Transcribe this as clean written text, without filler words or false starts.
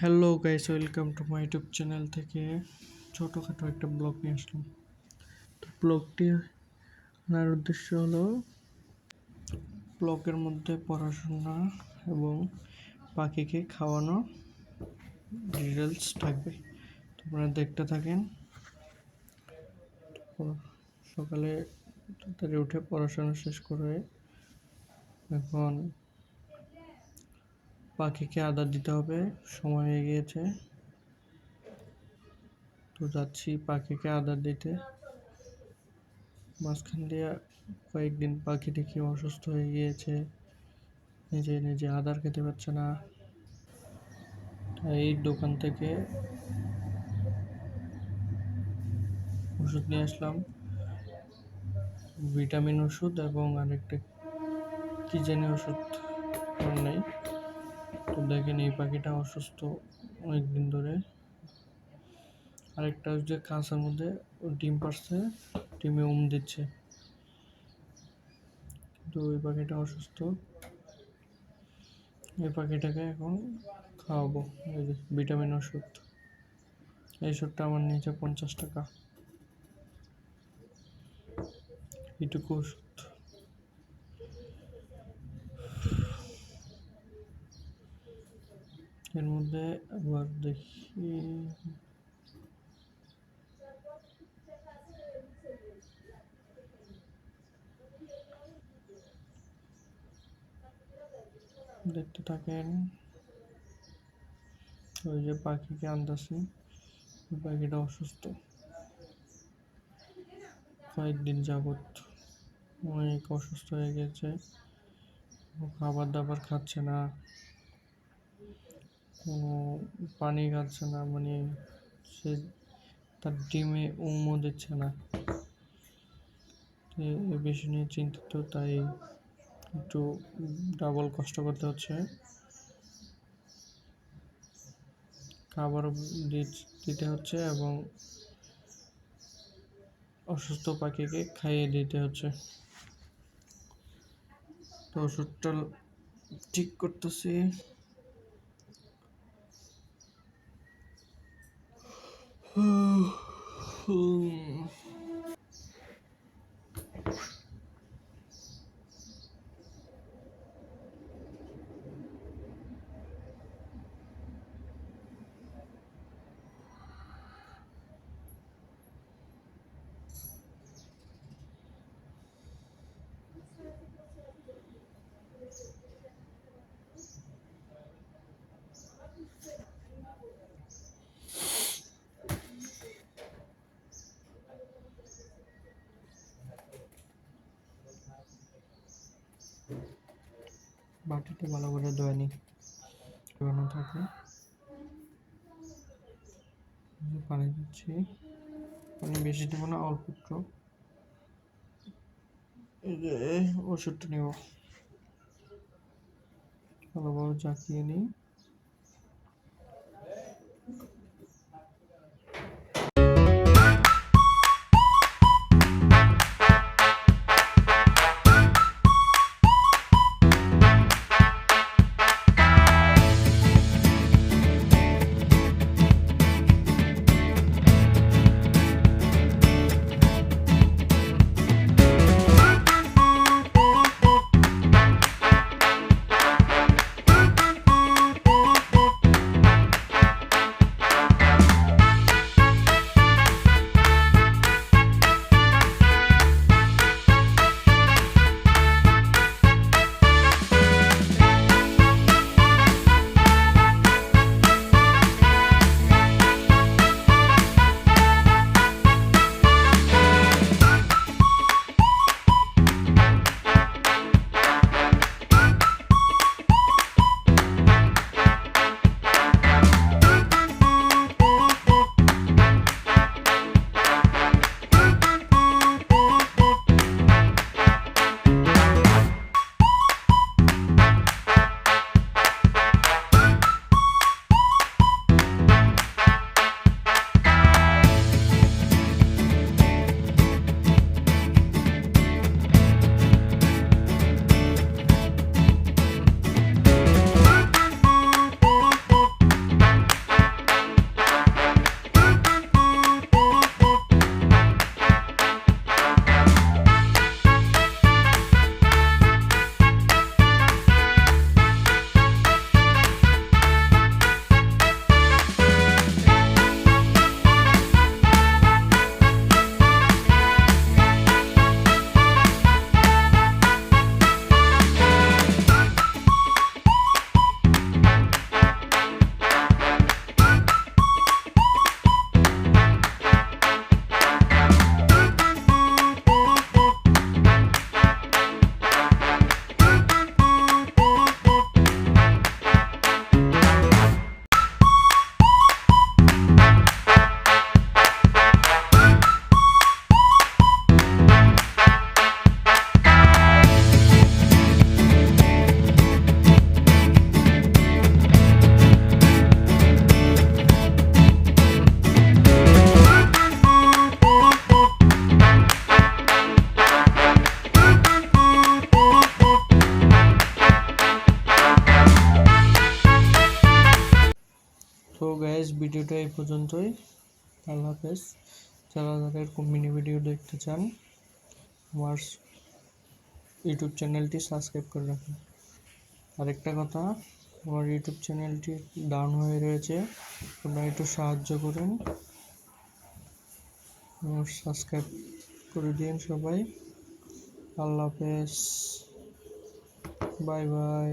Hello guys, welcome to my YouTube channel থেকে ছোটোখাটো একটা ব্লগ নিয়ে আসলাম। তো ব্লগটি আনার উদ্দেশ্য হলো ব্লগের মধ্যে পড়াশোনা এবং পাখিকে খাওয়ানো ডিটেলস থাকবে। তোমরা দেখতে থাকেন। সকালে তাড়াতাড়ি উঠে পড়াশোনা শেষ করে এখন পাখিকে আদার দিতে হবে, সময় হয়ে গিয়েছে। তো যাচ্ছি পাখিকে আদার দিতে। মাঝখান দিয়ে কয়েকদিন পাখি দেখি অসুস্থ হয়ে গিয়েছে, নিজে নিজে আদার খেতে পারছে না। এই দোকান থেকে ওষুধ নিয়ে আসলাম, ভিটামিন ওষুধ এবং আরেকটা কি জানি ওষুধ নেই। তো দেখেন এই পাখিটা অসুস্থ অনেকদিন ধরে। আরেকটা যে কাঁচার মধ্যে ডিম পারছে, ডিমে দিচ্ছে, কিন্তু ওই পাখিটা অসুস্থ। এই পাখিটাকে এখন খাওয়াবো এই যে ভিটামিন ওষুধ। এই ওষুধটা আমার নিচে 50 টাকা, এইটুকু ওষুধ। এর মধ্যে আবার দেখি দেখতে থাকেন। ওই যে পাখিকে আনতেছি, ওই পাখিটা অসুস্থ কয়েকদিন যাবত, অনেক অসুস্থ হয়ে গেছে। খাবার দাবার খাচ্ছে না, কোনো পানি খাচ্ছে না, মানে সে তার ডিমে দিচ্ছে না। এই বিষয় নিয়ে চিন্তিত, তাই একটু ডাবল কষ্ট করতে হচ্ছে। খাবারও দিতে হচ্ছে এবং অসুস্থ পাখিকে খাইয়ে দিতে হচ্ছে। তো ওষুধটা ঠিক করতেছি। বাটিতে ভালো করে ধুয়ে নিই, ধোয়ানো থাকে। পানি দিচ্ছি, পানি বেশি দেবো না, অল্প একটু। এই যে ওষুধটা নেব, ভালোভাবে জাকিয়ে নিই। ভিডিওটা এই পর্যন্তই। আল্লাহ হাফেজ। যারা যারা এরকম মিনি ভিডিও দেখতে চান আমার ইউটিউব চ্যানেলটি সাবস্ক্রাইব করে রাখুন। আরেকটা কথা, আমার ইউটিউব চ্যানেলটি ডাউন হয়ে রয়েছে, আপনারা একটু সাহায্য করুন, সাবস্ক্রাইব করে দিন সবাই। আল্লাহ হাফেজ, বাই বাই।